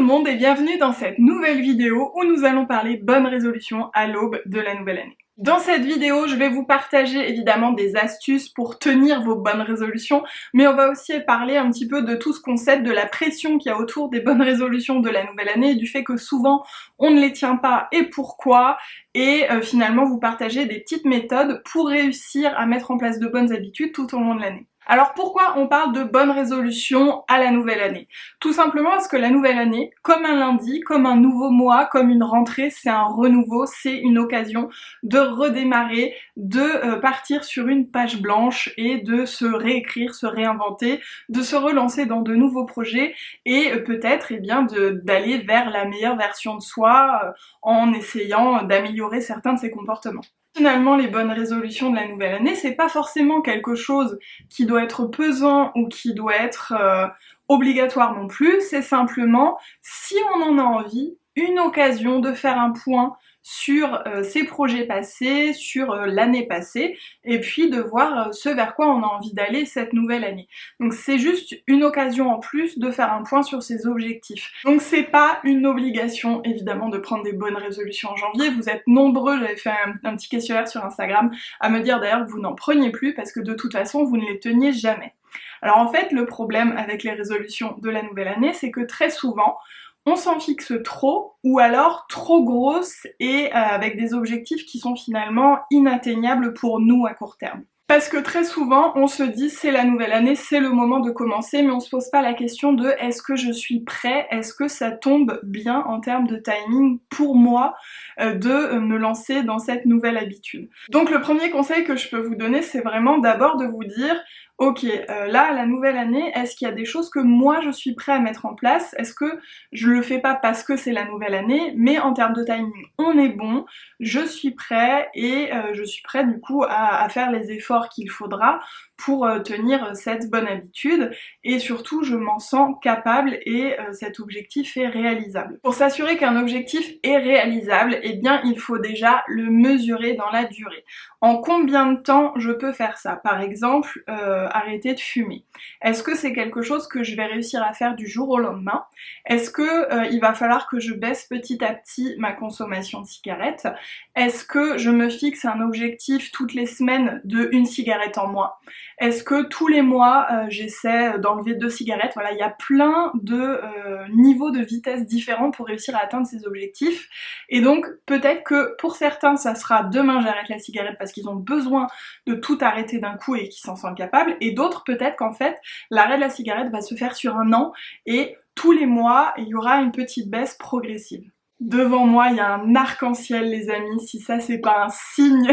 le monde et bienvenue dans cette nouvelle vidéo où nous allons parler bonnes résolutions à l'aube de la nouvelle année. Dans cette vidéo, je vais vous partager évidemment des astuces pour tenir vos bonnes résolutions, mais on va aussi parler un petit peu de tout ce concept de la pression qu'il y a autour des bonnes résolutions de la nouvelle année, du fait que souvent on ne les tient pas et pourquoi, et finalement vous partager des petites méthodes pour réussir à mettre en place de bonnes habitudes tout au long de l'année. Alors pourquoi on parle de bonnes résolutions à la nouvelle année? Tout simplement parce que la nouvelle année, comme un lundi, comme un nouveau mois, comme une rentrée, c'est un renouveau, c'est une occasion de redémarrer, de partir sur une page blanche et de se réécrire, se réinventer, de se relancer dans de nouveaux projets et peut-être d'aller vers la meilleure version de soi en essayant d'améliorer certains de ses comportements. Finalement, les bonnes résolutions de la nouvelle année, c'est pas forcément quelque chose qui doit être pesant ou qui doit être obligatoire non plus, c'est simplement, si on en a envie, une occasion de faire un point sur ses projets passés, sur l'année passée, et puis de voir ce vers quoi on a envie d'aller cette nouvelle année. Donc c'est juste une occasion en plus de faire un point sur ses objectifs. Donc c'est pas une obligation évidemment de prendre des bonnes résolutions en janvier, vous êtes nombreux, j'avais fait un petit questionnaire sur Instagram à me dire d'ailleurs que vous n'en preniez plus parce que de toute façon vous ne les teniez jamais. Alors en fait le problème avec les résolutions de la nouvelle année c'est que très souvent on s'en fixe trop ou alors trop grosses et avec des objectifs qui sont finalement inatteignables pour nous à court terme. Parce que très souvent, on se dit c'est la nouvelle année, c'est le moment de commencer, mais on se pose pas la question de est-ce que je suis prêt, est-ce que ça tombe bien en termes de timing pour moi de me lancer dans cette nouvelle habitude. Donc le premier conseil que je peux vous donner, c'est vraiment d'abord de vous dire ok, là, la nouvelle année, est-ce qu'il y a des choses que moi je suis prêt à mettre en place? Est-ce que je le fais pas parce que c'est la nouvelle année, mais en termes de timing, on est bon, je suis prêt et je suis prêt du coup à faire les efforts qu'il faudra pour tenir cette bonne habitude et surtout je m'en sens capable et cet objectif est réalisable. Pour s'assurer qu'un objectif est réalisable, eh bien il faut déjà le mesurer dans la durée. En combien de temps je peux faire ça? Par exemple, arrêter de fumer. Est-ce que c'est quelque chose que je vais réussir à faire du jour au lendemain? Est-ce que il va falloir que je baisse petit à petit ma consommation de cigarettes? Est-ce que je me fixe un objectif toutes les semaines de 1 cigarette en moins? Est-ce que tous les mois j'essaie d'enlever 2 cigarettes? Voilà, il y a plein de niveaux de vitesse différents pour réussir à atteindre ces objectifs. Et donc peut-être que pour certains ça sera demain j'arrête la cigarette parce qu'ils ont besoin de tout arrêter d'un coup et qu'ils s'en sentent capables. Et d'autres peut-être qu'en fait l'arrêt de la cigarette va se faire sur 1 an et tous les mois il y aura une petite baisse progressive. Devant moi, il y a un arc-en-ciel les amis, si ça c'est pas un signe,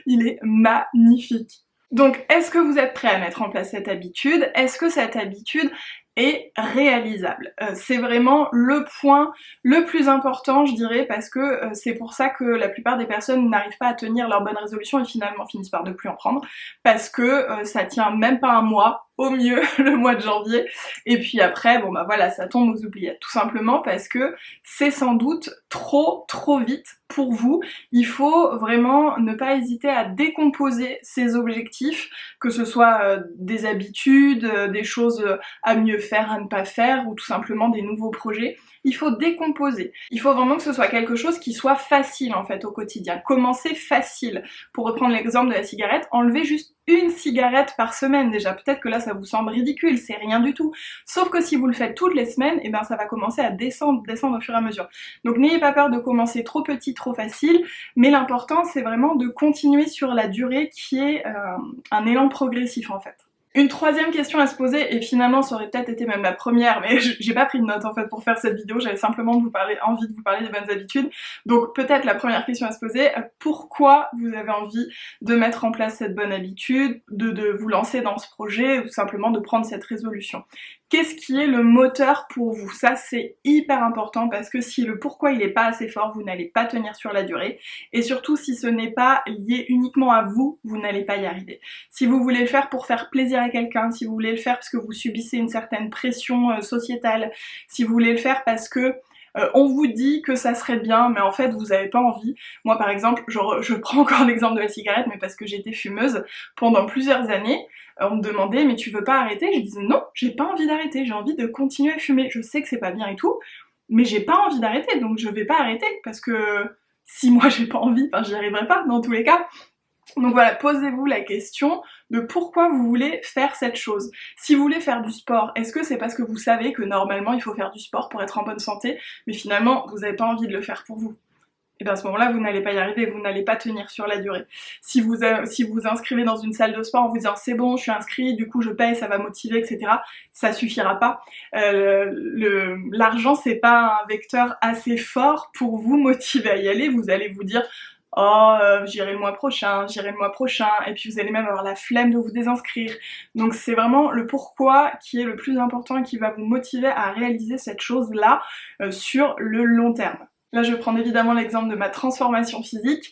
il est magnifique. Donc, est-ce que vous êtes prêts à mettre en place cette habitude? Est-ce que cette habitude est réalisable? C'est vraiment le point le plus important, je dirais, parce que c'est pour ça que la plupart des personnes n'arrivent pas à tenir leurs bonnes résolutions et finalement finissent par ne plus en prendre, parce que ça tient même pas un mois, au mieux le mois de janvier, et puis après, bon bah voilà, ça tombe aux oubliettes, tout simplement parce que c'est sans doute trop vite pour vous. Il faut vraiment ne pas hésiter à décomposer ces objectifs, que ce soit des habitudes, des choses à mieux faire, à ne pas faire, ou tout simplement des nouveaux projets. Il faut décomposer. Il faut vraiment que ce soit quelque chose qui soit facile en fait au quotidien. Commencer facile. Pour reprendre l'exemple de la cigarette, enlever juste 1 cigarette par semaine déjà. Peut-être que là ça vous semble ridicule, c'est rien du tout. Sauf que si vous le faites toutes les semaines, et ben ça va commencer à descendre au fur et à mesure. Donc n'ayez pas peur de commencer trop petit, trop facile, mais l'important c'est vraiment de continuer sur la durée qui est un élan progressif en fait. Une troisième question à se poser, et finalement ça aurait peut-être été même la première, mais j'ai pas pris de notes en fait pour faire cette vidéo, j'avais simplement envie de vous parler des bonnes habitudes. Donc peut-être la première question à se poser, pourquoi vous avez envie de mettre en place cette bonne habitude, de vous lancer dans ce projet, ou tout simplement de prendre cette résolution? Qu'est-ce qui est le moteur pour vous? Ça c'est hyper important parce que si le pourquoi il est pas assez fort, vous n'allez pas tenir sur la durée. Et surtout si ce n'est pas lié uniquement à vous, vous n'allez pas y arriver. Si vous voulez le faire pour faire plaisir à quelqu'un, si vous voulez le faire parce que vous subissez une certaine pression sociétale, si vous voulez le faire parce que On vous dit que ça serait bien, mais en fait vous avez pas envie. Moi par exemple, je prends encore l'exemple de la cigarette, mais parce que j'étais fumeuse pendant plusieurs années, on me demandait mais tu veux pas arrêter? Je disais non, j'ai pas envie d'arrêter, j'ai envie de continuer à fumer. Je sais que c'est pas bien et tout, mais j'ai pas envie d'arrêter, donc je vais pas arrêter, parce que si moi j'ai pas envie, enfin j'y arriverai pas dans tous les cas. Donc voilà, posez-vous la question de pourquoi vous voulez faire cette chose. Si vous voulez faire du sport, est-ce que c'est parce que vous savez que normalement il faut faire du sport pour être en bonne santé, mais finalement vous n'avez pas envie de le faire pour vous? Et bien à ce moment-là, vous n'allez pas y arriver, vous n'allez pas tenir sur la durée. Si vous vous inscrivez dans une salle de sport en vous disant c'est bon, je suis inscrit, du coup je paye, ça va motiver, etc., ça suffira pas. L'argent, c'est pas un vecteur assez fort pour vous motiver à y aller. Vous allez vous dire oh, j'irai le mois prochain, et puis vous allez même avoir la flemme de vous désinscrire. Donc c'est vraiment le pourquoi qui est le plus important et qui va vous motiver à réaliser cette chose-là sur le long terme. Là, je prends évidemment l'exemple de ma transformation physique.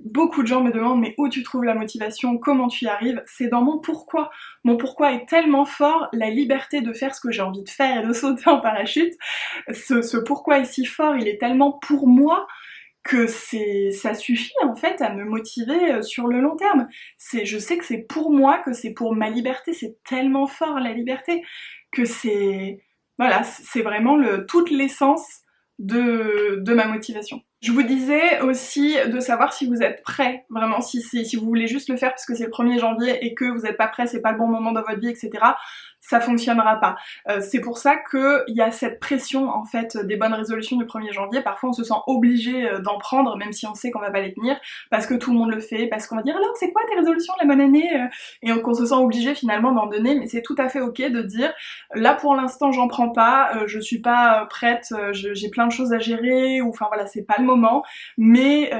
Beaucoup de gens me demandent mais où tu trouves la motivation, comment tu y arrives? C'est dans mon pourquoi. Mon pourquoi est tellement fort, la liberté de faire ce que j'ai envie de faire et de sauter en parachute. Ce pourquoi est si fort, il est tellement pour moi que ça suffit en fait à me motiver sur le long terme. Je sais que c'est pour moi, que c'est pour ma liberté, c'est tellement fort la liberté, que voilà, c'est vraiment toute l'essence de ma motivation. Je vous disais aussi de savoir si vous êtes prêt, vraiment, si vous voulez juste le faire parce que c'est le 1er janvier et que vous n'êtes pas prêt, c'est pas le bon moment dans votre vie, etc., ça fonctionnera pas. C'est pour ça qu'il y a cette pression en fait des bonnes résolutions du 1er janvier. Parfois on se sent obligé d'en prendre même si on sait qu'on va pas les tenir, parce que tout le monde le fait, parce qu'on va dire alors c'est quoi tes résolutions de la bonne année, et qu'on se sent obligé finalement d'en donner. Mais c'est tout à fait ok de dire là pour l'instant j'en prends pas, je suis pas prête, j'ai plein de choses à gérer, ou enfin voilà, c'est pas le moment, mais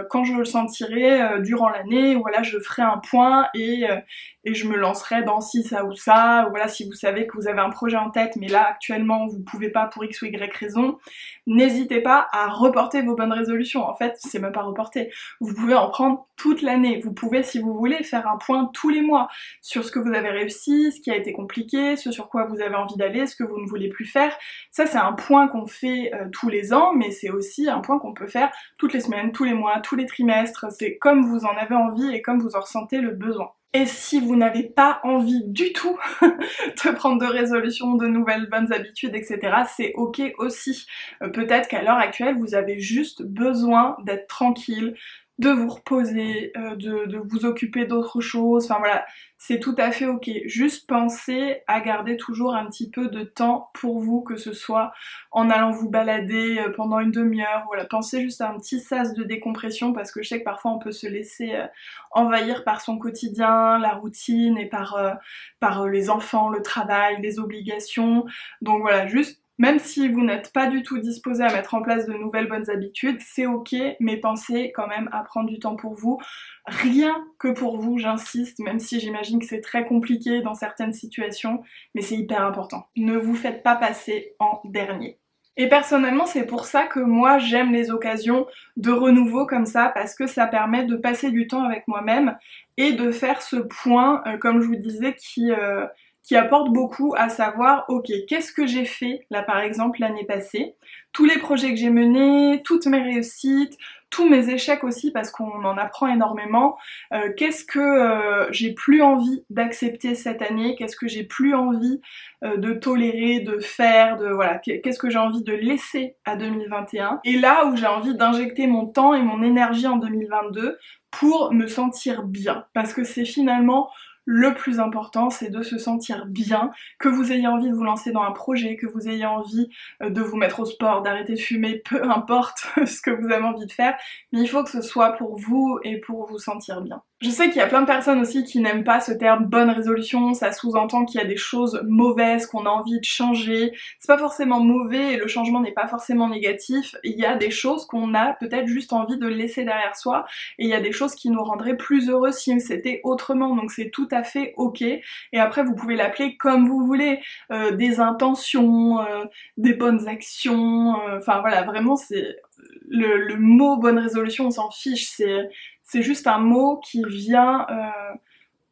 quand je le sentirai durant l'année, voilà, je ferai un point et je me lancerai dans ci, ça ou ça, ou voilà, si vous savez que vous avez un projet en tête, mais là actuellement vous pouvez pas pour X ou Y raison, n'hésitez pas à reporter vos bonnes résolutions. En fait, c'est même pas reporter, vous pouvez en prendre toute l'année, vous pouvez, si vous voulez, faire un point tous les mois sur ce que vous avez réussi, ce qui a été compliqué, ce sur quoi vous avez envie d'aller, ce que vous ne voulez plus faire. Ça, c'est un point qu'on fait tous les ans, mais c'est aussi un point qu'on peut faire toutes les semaines, tous les mois, tous les trimestres. C'est comme vous en avez envie et comme vous en ressentez le besoin. Et si vous n'avez pas envie du tout de prendre de résolutions, de nouvelles bonnes habitudes, etc., c'est ok aussi. Peut-être qu'à l'heure actuelle, vous avez juste besoin d'être tranquille, de vous reposer, de vous occuper d'autres choses, enfin voilà, c'est tout à fait ok. Juste pensez à garder toujours un petit peu de temps pour vous, que ce soit en allant vous balader pendant une demi-heure, voilà, pensez juste à un petit sas de décompression, parce que je sais que parfois on peut se laisser envahir par son quotidien, la routine, et par les enfants, le travail, les obligations. Donc voilà, juste même si vous n'êtes pas du tout disposé à mettre en place de nouvelles bonnes habitudes, c'est ok, mais pensez quand même à prendre du temps pour vous. Rien que pour vous, j'insiste, même si j'imagine que c'est très compliqué dans certaines situations, mais c'est hyper important. Ne vous faites pas passer en dernier. Et personnellement, c'est pour ça que moi j'aime les occasions de renouveau comme ça, parce que ça permet de passer du temps avec moi-même et de faire ce point, comme je vous disais, qui apporte beaucoup, à savoir, ok, qu'est-ce que j'ai fait là par exemple l'année passée, tous les projets que j'ai menés, toutes mes réussites, tous mes échecs aussi, parce qu'on en apprend énormément, qu'est-ce que j'ai plus envie d'accepter cette année, qu'est-ce que j'ai plus envie de tolérer, de faire, voilà, qu'est-ce que j'ai envie de laisser à 2021, et là où j'ai envie d'injecter mon temps et mon énergie en 2022 pour me sentir bien, parce que c'est finalement le plus important, c'est de se sentir bien, que vous ayez envie de vous lancer dans un projet, que vous ayez envie de vous mettre au sport, d'arrêter de fumer, peu importe ce que vous avez envie de faire, mais il faut que ce soit pour vous et pour vous sentir bien. Je sais qu'il y a plein de personnes aussi qui n'aiment pas ce terme bonne résolution, ça sous-entend qu'il y a des choses mauvaises qu'on a envie de changer. C'est pas forcément mauvais et le changement n'est pas forcément négatif, il y a des choses qu'on a peut-être juste envie de laisser derrière soi, et il y a des choses qui nous rendraient plus heureux si c'était autrement, donc c'est tout à fait ok. Et après vous pouvez l'appeler comme vous voulez, des intentions, des bonnes actions, enfin voilà, vraiment c'est le mot bonne résolution, on s'en fiche, c'est juste un mot qui vient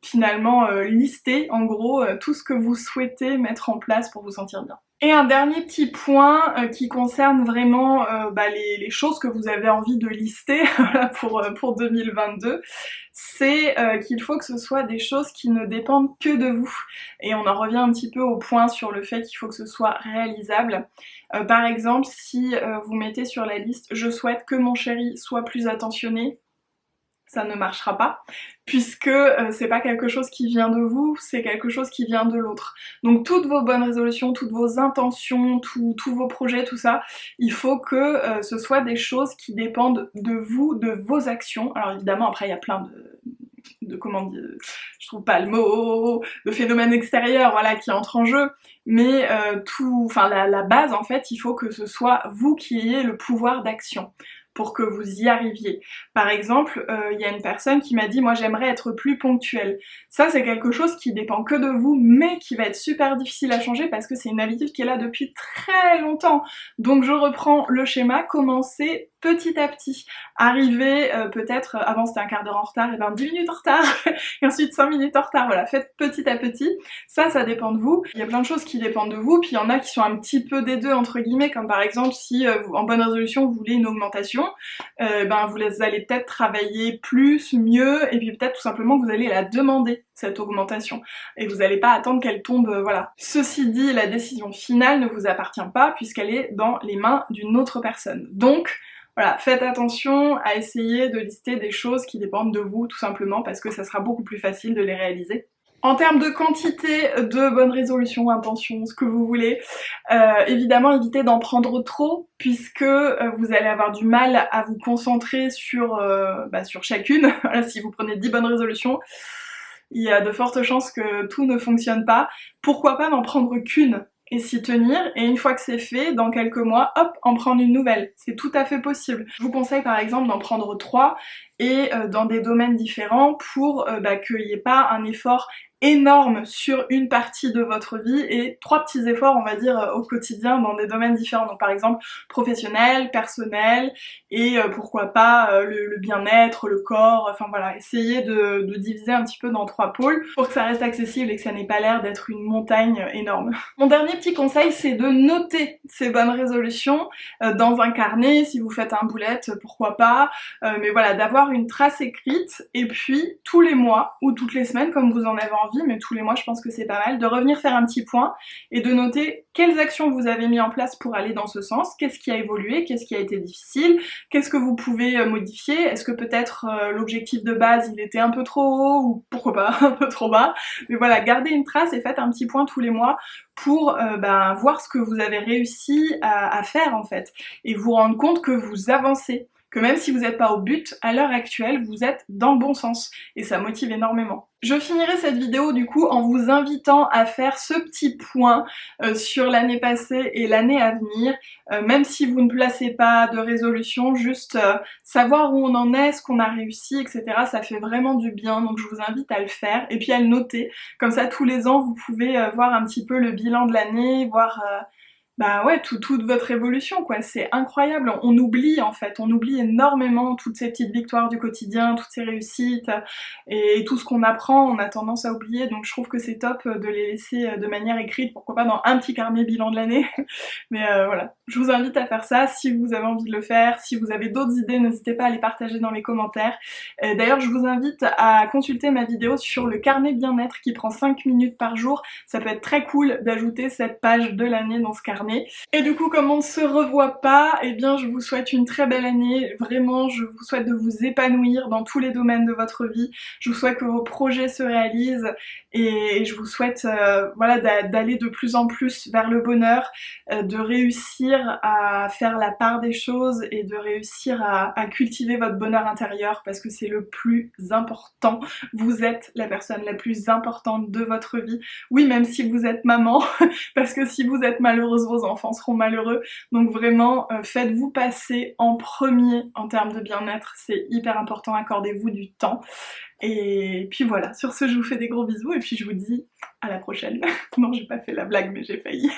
finalement lister en gros tout ce que vous souhaitez mettre en place pour vous sentir bien. Et un dernier petit point qui concerne vraiment les choses que vous avez envie de lister voilà, pour 2022, c'est qu'il faut que ce soit des choses qui ne dépendent que de vous. Et on en revient un petit peu au point sur le fait qu'il faut que ce soit réalisable. Par exemple, si vous mettez sur la liste « Je souhaite que mon chéri soit plus attentionné », ça ne marchera pas, puisque c'est pas quelque chose qui vient de vous, c'est quelque chose qui vient de l'autre. Donc toutes vos bonnes résolutions, toutes vos intentions, tous vos projets, tout ça, il faut que ce soit des choses qui dépendent de vous, de vos actions. Alors évidemment, après il y a plein de comment dire, je trouve pas le mot, de phénomènes extérieurs, voilà, qui entrent en jeu, mais la base en fait, il faut que ce soit vous qui ayez le pouvoir d'action pour que vous y arriviez. Par exemple, il y a une personne qui m'a dit « Moi j'aimerais être plus ponctuelle ». Ça c'est quelque chose qui dépend que de vous, mais qui va être super difficile à changer parce que c'est une habitude qui est là depuis très longtemps. Donc je reprends le schéma, commencez petit à petit. Arriver peut-être, avant c'était un quart d'heure en retard, et ben 10 minutes en retard, et ensuite 5 minutes en retard, voilà, faites petit à petit. Ça dépend de vous. Il y a plein de choses qui dépendent de vous, puis il y en a qui sont un petit peu des deux, entre guillemets, comme par exemple si en bonne résolution vous voulez une augmentation, vous allez peut-être travailler plus, mieux, et puis peut-être tout simplement que vous allez la demander, cette augmentation, et vous n'allez pas attendre qu'elle tombe, voilà. Ceci dit, la décision finale ne vous appartient pas, puisqu'elle est dans les mains d'une autre personne. Donc, voilà, faites attention à essayer de lister des choses qui dépendent de vous, tout simplement, parce que ça sera beaucoup plus facile de les réaliser. En termes de quantité de bonnes résolutions, intentions, ce que vous voulez, évidemment évitez d'en prendre trop, puisque vous allez avoir du mal à vous concentrer sur chacune. Voilà, si vous prenez 10 bonnes résolutions, il y a de fortes chances que tout ne fonctionne pas. Pourquoi pas n'en prendre qu'une et s'y tenir, et une fois que c'est fait, dans quelques mois, hop, en prendre une nouvelle. C'est tout à fait possible. Je vous conseille par exemple d'en prendre 3 et dans des domaines différents pour qu'il n'y ait pas un effort énorme sur une partie de votre vie et 3 petits efforts on va dire au quotidien dans des domaines différents, donc par exemple professionnel, personnel et pourquoi pas le bien-être, le corps, enfin voilà, essayez de diviser un petit peu dans 3 pôles pour que ça reste accessible et que ça n'ait pas l'air d'être une montagne énorme. Mon dernier petit conseil c'est de noter ces bonnes résolutions dans un carnet, si vous faites un bullet pourquoi pas, mais voilà, d'avoir une trace écrite et puis tous les mois ou toutes les semaines comme vous en avez envie, mais tous les mois je pense que c'est pas mal, de revenir faire un petit point et de noter quelles actions vous avez mis en place pour aller dans ce sens, qu'est-ce qui a évolué, qu'est-ce qui a été difficile, qu'est-ce que vous pouvez modifier, est-ce que peut-être l'objectif de base il était un peu trop haut ou pourquoi pas un peu trop bas, mais voilà, gardez une trace et faites un petit point tous les mois pour voir ce que vous avez réussi à faire en fait, et vous rendre compte que vous avancez, que même si vous n'êtes pas au but, à l'heure actuelle, vous êtes dans le bon sens, et ça motive énormément. Je finirai cette vidéo du coup en vous invitant à faire ce petit point sur l'année passée et l'année à venir, même si vous ne placez pas de résolution, juste savoir où on en est, ce qu'on a réussi, etc. Ça fait vraiment du bien, donc je vous invite à le faire, et puis à le noter, comme ça tous les ans vous pouvez voir un petit peu le bilan de l'année, voir toute votre évolution quoi, c'est incroyable, on oublie en fait, on oublie énormément toutes ces petites victoires du quotidien, toutes ces réussites et tout ce qu'on apprend, on a tendance à oublier, donc je trouve que c'est top de les laisser de manière écrite, pourquoi pas dans un petit carnet bilan de l'année, mais voilà, je vous invite à faire ça si vous avez envie de le faire, si vous avez d'autres idées, n'hésitez pas à les partager dans les commentaires. D'ailleurs je vous invite à consulter ma vidéo sur le carnet bien-être qui prend 5 minutes par jour, ça peut être très cool d'ajouter cette page de l'année dans ce carnet. Et du coup comme on ne se revoit pas, eh bien je vous souhaite une très belle année, vraiment je vous souhaite de vous épanouir dans tous les domaines de votre vie, je vous souhaite que vos projets se réalisent et je vous souhaite voilà, d'aller de plus en plus vers le bonheur, de réussir à faire la part des choses et de réussir à cultiver votre bonheur intérieur parce que c'est le plus important, vous êtes la personne la plus importante de votre vie, oui même si vous êtes maman, parce que si vous êtes malheureuse vos enfants seront malheureux, donc vraiment faites-vous passer en premier en termes de bien-être, c'est hyper important, accordez-vous du temps. Et puis voilà, sur ce je vous fais des gros bisous et puis je vous dis à la prochaine. Non j'ai pas fait la blague mais j'ai failli.